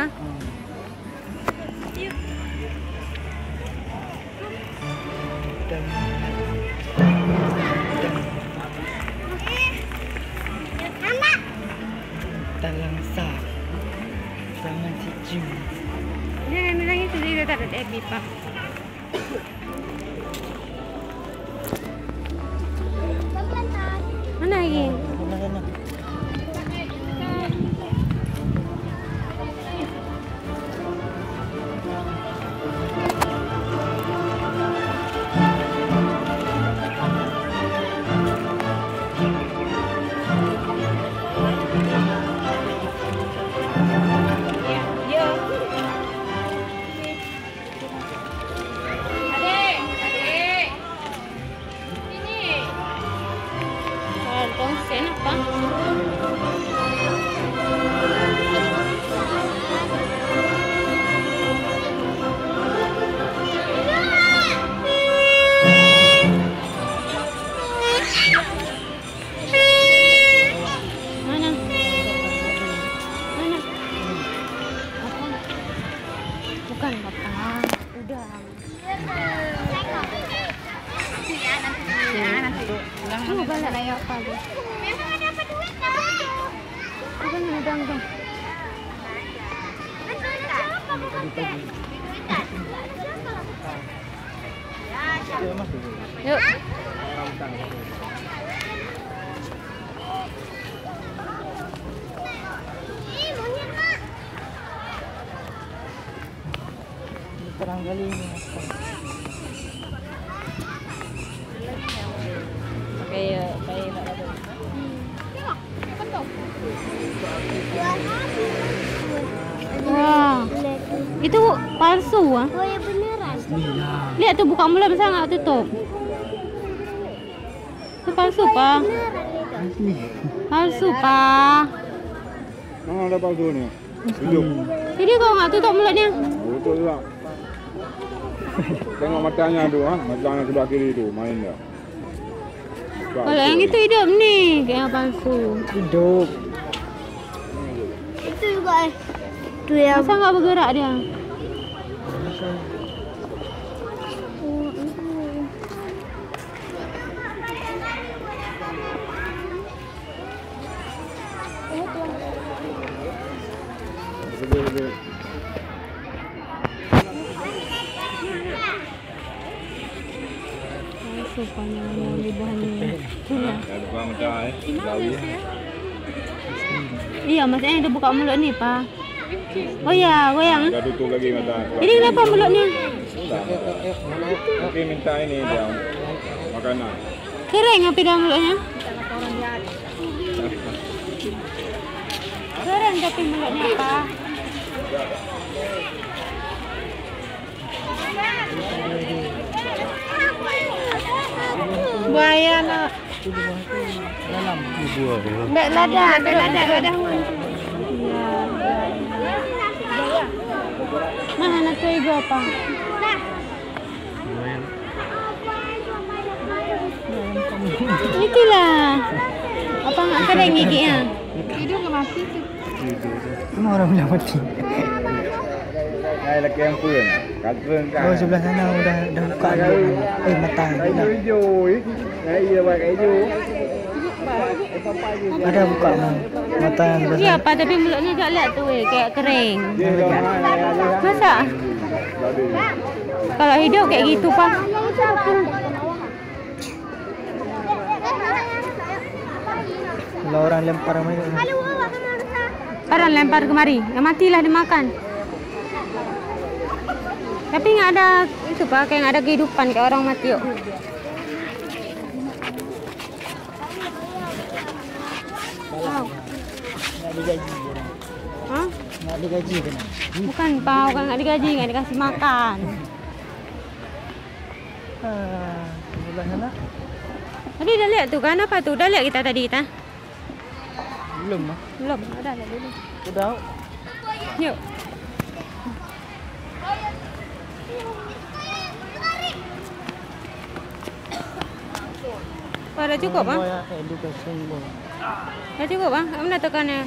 Pak. Langsa Taman Sejuk. Jangan bilang itu dia tak ada FB Pak. Mana lagi? Sen apa? Mana? Mana? Apa? Bukan Papa. Udang. Tunggu balik layak apa tu? Memang ada apa duit tau? Bukan udang tu. Yuk. Terang kali ini. Kayak tak ada. Wah, itu palsu ah? Oh ya beneran. Lihat tu buka mulut sangat tutup. Itu palsu Pak. Palsu Pak. Mana ada palsu ni? Tunjuk. Jadi kau nggak tutup mulutnya? Tutup juga. Tengok matanya tu, matanya sebelah kiri tu, main dia. Kalau yang itu hidup ni, kayak yang palsu. Hidup. Itu juga tu yang Masa nggak bergerak dia? Palsu panjang libuhannya. Ada apa macam Lawi. Iya, maksudnya dia buka mulut ni Pak. Oh ya, goyang. Dah tutup lagi mata. Jadi kenapa mulutnya? Tapi minta ini dia makanan. Kering api dalam mulutnya? Kering tapi mulutnya Pak. Buaya nak. Dalam buah dia. Dek lada. Mana nak tu ibu apa? Itulah. Apa nggak kering giginya? Hidup nggak mati tu. Semua orang bilang mati. Hai laki yang pun. Katun kan. Oh sebelah sana udah buka mata. Hijau. Iya pakai hijau. Ada buka mata yang besar. Siapa tapi mulutnya tak lihat tu kayak kering. Masa? Kalau hidup kayak gitu Pak. Kalau orang lempar mereka. Orang lempar kemari, yang matilah dimakan. Tapi nggak ada itu Pak, kayak nggak ada kehidupan kayak orang mati yuk. Wow. Nggak digaji. Hah? Nggak digaji kan? Bukan Pak, bukan nggak digaji, nggak dikasih makan. Sebelah sana. Tadi dah lihat tu kan apa tu? Dah lihat kita tadi kita? Belum ah. Belum, ada dulu. Udah. Yuk. Dah cukup Bang? Education boy. Dah cukup Bang? Mana tekannya?